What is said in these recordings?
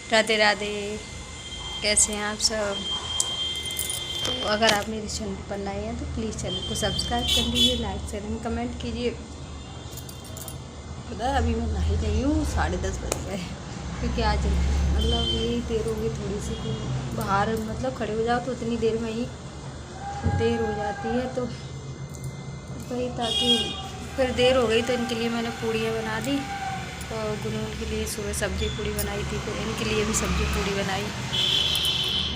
राधे राधे। कैसे हैं आप सब? तो अगर आप मेरे चैनल पर नए हैं तो प्लीज़ चैनल को सब्सक्राइब कर लीजिए, लाइक शेयर एंड कमेंट कीजिए। पता है अभी मैं नहा रही हूँ, 10:30 बज गए, क्योंकि आज मतलब यही देर हो गई थोड़ी सी कि बाहर मतलब खड़े हो जाओ तो उतनी देर में ही देर हो जाती है। तो वही ताकि फिर देर हो गई तो इनके लिए मैंने पूड़ियाँ बना दी और गुनगुन के लिए सुबह सब्जी पूड़ी बनाई थी, फिर इनके लिए भी सब्जी पूड़ी बनाई।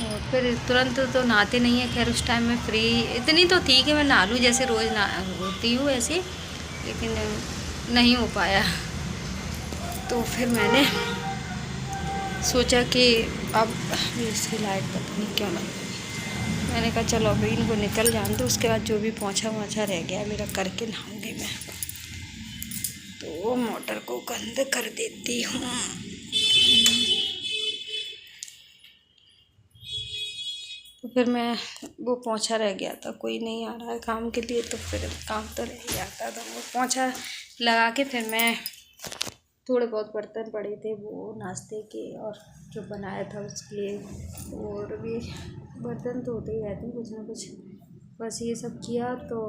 और फिर तुरंत तो नहाते नहीं है, खैर उस टाइम में फ्री इतनी तो थी कि मैं नहा लूँ जैसे रोज़ ना होती हूँ ऐसे, लेकिन नहीं हो पाया। तो फिर मैंने सोचा कि अब इसकी लाइट पता नहीं क्यों ना, मैंने कहा चलो अभी इनको निकल जान दो, उसके बाद जो भी पोंछा वोछा रह गया मेरा करके नहाऊंगी मैं। तो मोटर को बंद कर देती हूँ। तो फिर मैं वो पोंछा रह गया था, कोई नहीं आ रहा है काम के लिए, तो फिर काम तो रह ही जाता था। वो पोंछा लगा के फिर मैं थोड़े बहुत बर्तन पड़े थे वो नाश्ते के और जो बनाया था उसके लिए, और भी बर्तन तो होते ही रहते हैं कुछ ना कुछ। बस ये सब किया तो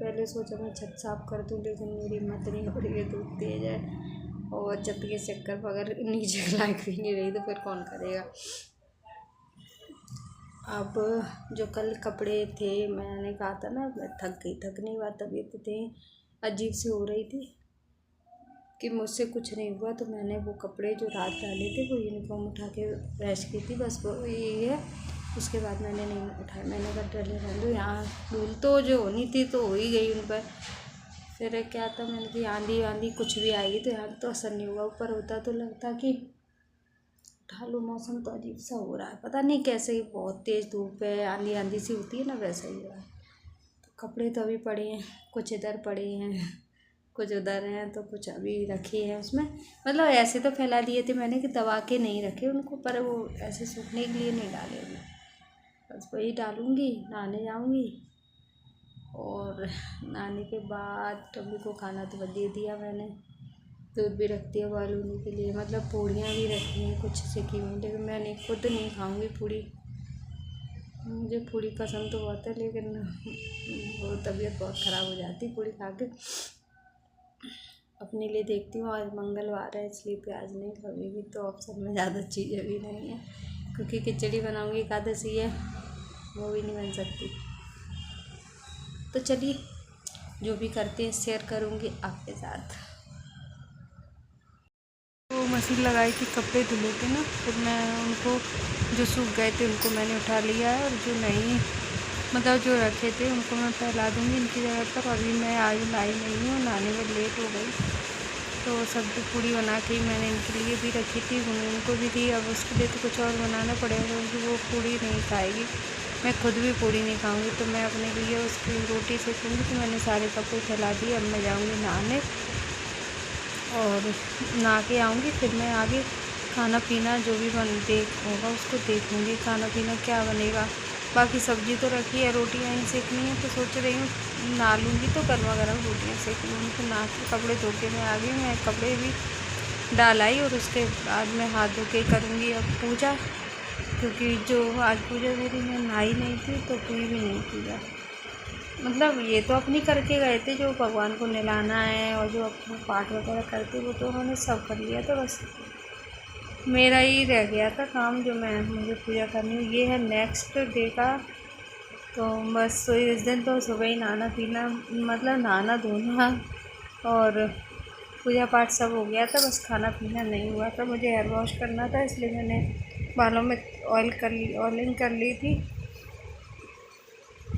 पहले सोचा मैं छत साफ़ कर दूँ, लेकिन मेरी हिम्मत नहीं हो रही है, धूप तेज है और छत के चक्कर पर अगर नीचे लाइट भी नहीं रही तो फिर कौन करेगा। अब जो कल कपड़े थे मैंने कहा था ना, मैं थक गई, थकने की बात तबीयत थे अजीब सी हो रही थी कि मुझसे कुछ नहीं हुआ, तो मैंने वो कपड़े जो रात डाले थे वो यूनिफॉर्म उठा के प्रेस की थी, बस वो यही है। उसके बाद मैंने नहीं उठाया, मैंने कहा डले रहने दो, यहाँ धूल तो जो होनी थी तो हो ही गई उन पर। फिर क्या था, मैंने कहा आंधी वांधी कुछ भी आएगी तो यहाँ तो असर नहीं हुआ, ऊपर होता तो लगता कि उठा लो। मौसम तो अजीब सा हो रहा है, पता नहीं कैसे ही, बहुत तेज़ धूप है, आंधी आंधी सी होती है ना, वैसा ही हो रहा है। तो कपड़े तो अभी पड़े हैं, कुछ इधर पड़े हैं कुछ उधर हैं, तो कुछ अभी रखे हैं उसमें, मतलब ऐसे तो फैला दिए थे मैंने कि दबा के नहीं रखे उनको, पर वो ऐसे सूखने के लिए नहीं डाले मैं। बस वही डालूँगी, नहाने जाऊँगी और नहाने के बाद टम्मी को खाना तो दे दिया मैंने, दूध भी रख दिया बॉयल होने के लिए, मतलब पूड़ियाँ भी रखी हैं कुछ सेकी हुई, लेकिन मैंने खुद नहीं खाऊँगी पूड़ी, मुझे पूड़ी पसंद तो बहुत है, लेकिन वो तबीयत बहुत ख़राब हो जाती पूड़ी खा के। अपने लिए देखती हूँ, आज मंगलवार है इसलिए प्याज नहीं खाऊंगी, तो ऑप्शन में ज़्यादा चीज़ें भी नहीं है, क्योंकि खिचड़ी बनाऊंगी, एकादशी है वो भी नहीं बन सकती। तो चलिए जो भी करते हैं शेयर करूँगी आपके साथ। वो मशीन लगाई थी, कपड़े धुले थे ना, फिर मैं उनको जो सूख गए थे उनको मैंने उठा लिया है, और जो नहीं मतलब जो रखे थे उनको मैं फैला दूँगी इनकी जगह पर। अभी मैं आज लाई नहीं हूँ, नहाने में लेट हो गई, तो सब्ज़ी पूड़ी बना के ही मैंने इनके लिए भी रखी थी, उनको भी दी। अब उसके लिए तो कुछ और बनाना पड़ेगा, क्योंकि वो पूड़ी नहीं खाएगी, मैं खुद भी पूड़ी नहीं खाऊंगी, तो मैं अपने लिए उसकी रोटी सेकूँगी। तो मैंने सारे कपड़े फैला दिए, अब मैं जाऊँगी नहाने और नहा के आऊँगी, फिर मैं आगे खाना पीना जो भी होगा उसको देखूँगी, खाना पीना क्या बनेगा। बाकी सब्ज़ी तो रखी है, रोटियाँ ही सेकनी है, तो सोच रही हूँ नहा लूँगी तो गर्मा गर्म रोटियाँ सेक लूँगी। तो नहा के कपड़े धो के मैं आ गई, मैं कपड़े भी डाल आई, और उसके बाद मैं हाथ धो के करूँगी अब पूजा, क्योंकि जो आज पूजा मेरी मैं नहाई नहीं थी तो कोई भी नहीं पूजा, मतलब ये तो अपनी करके गए थे, जो भगवान को नहलाना है और जो अपना पाठ वगैरह करते वो तो उन्होंने सब कर लिया था, बस मेरा ही रह गया था काम जो मुझे पूजा करनी है। ये है नेक्स्ट डे का, तो बस तो इस दिन तो सुबह ही नहाना पीना, मतलब नहाना धोना और पूजा पाठ सब हो गया था, बस खाना पीना नहीं हुआ था। मुझे हेयर वॉश करना था, इसलिए मैंने बालों में ऑयलिंग कर ली थी,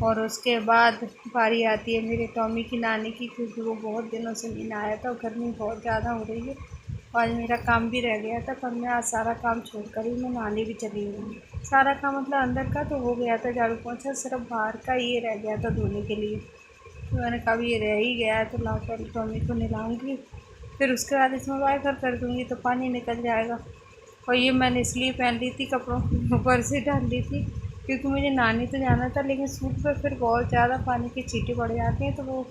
और उसके बाद बारी आती है मेरे टॉमी की नहाने की, क्योंकि वो बहुत दिनों से नहीं नहाया था, गर्मी बहुत ज़्यादा हो रही है। आज मेरा काम भी रह गया था, पर मैं आज सारा काम छोड़कर ही मैं नहाने भी चली गई। सारा काम मतलब अंदर का तो हो गया था, झाड़ू पोंछा, सिर्फ बाहर का ये रह गया था धोने के लिए। तो मैंने कहा ये रह ही गया है तो लाकर टॉमी को नहलाऊँगी, फिर उसके बाद इसमें वाइपर कर दूँगी तो पानी निकल जाएगा। और ये मैंने इसलिए पहन ली थी, कपड़ों के ऊपर से डाल ली थी, क्योंकि मुझे नहाने तो जाना था, लेकिन सूट पर फिर बहुत ज़्यादा पानी की छींटे पड़ जाती हैं, तो वो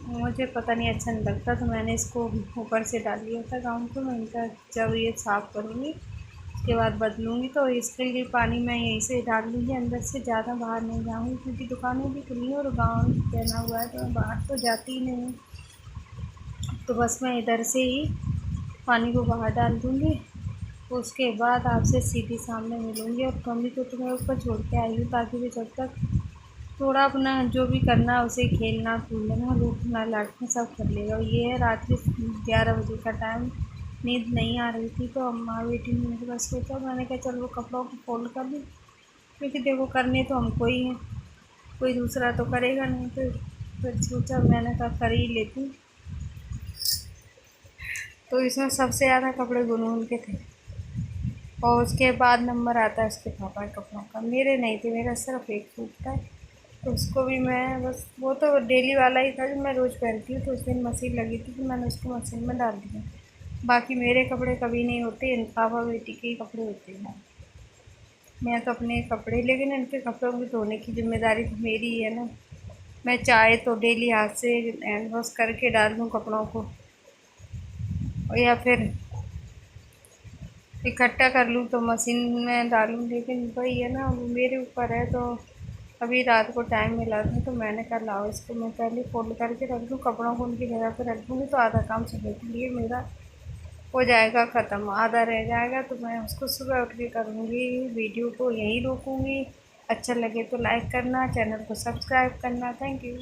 मुझे पता नहीं अच्छा नहीं लगता, तो मैंने इसको ऊपर से डाल लिया था गाउन को। मैं इनका जब ये साफ़ करूँगी उसके बाद बदलूँगी। तो इसके लिए पानी मैं यहीं से डाल लूँगी अंदर से, ज़्यादा बाहर नहीं जाऊँगी क्योंकि दुकानें भी खुली हैं और गाँव बना हुआ है तो मैं बाहर तो जाती ही नहीं हूँ। तो बस मैं इधर से ही पानी को बाहर डाल दूँगी। उसके बाद आपसे सीधी सामने मिलूँगी। और मम्मी को तो मैं ऊपर छोड़ के आई हूँ ताकि वो जब तक थोड़ा अपना जो भी करना है उसे खेलना कूदना रूठना लाटना सब कर लेगा। ये है रात के 11 बजे का टाइम, नींद नहीं आ रही थी तो माँ बेटी ने मेरे पास सोचा, मैंने कहा चल वो कपड़ों को फोल्ड कर दूँ क्योंकि देखो करने तो हमको ही हैं, कोई दूसरा तो करेगा नहीं। तो फिर सोचा, मैंने कहा कर ही लेती हूँ। तो इसमें सबसे ज़्यादा कपड़े गुनगुन के थे और उसके बाद नंबर आता है उसके पापा के कपड़ों का, मेरे नहीं थे, मेरा सिर्फ एक सूट था। तो उसको भी मैं बस, वो तो डेली वाला ही था जो मैं रोज़ पहनती हूँ, तो उस दिन मशीन लगी थी तो मैंने उसको मशीन में डाल दिया। बाकी मेरे कपड़े कभी नहीं होते, इन पापा बेटी के ही कपड़े होते हैं। मैं तो अपने कपड़े, लेकिन इनके कपड़ों को धोने की जिम्मेदारी तो मेरी ही है ना। मैं चाहे तो डेली हाथ से हैंड वॉश करके डाल दूँ कपड़ों को या फिर इकट्ठा कर लूँ तो मशीन में डालूँ, लेकिन वही है ना, वो मेरे ऊपर है। तो अभी रात को टाइम मिला था तो मैंने कहा लाओ इसको मैं पहले फोल्ड करके रख दूँ, कपड़ों को उनकी जगह पर रख दूँगी तो आधा काम सुबह के लिए मेरा हो जाएगा ख़त्म, आधा रह जाएगा तो मैं उसको सुबह उठ के करूँगी। वीडियो को यहीं रोकूँगी। अच्छा लगे तो लाइक करना, चैनल को सब्सक्राइब करना। Thank you.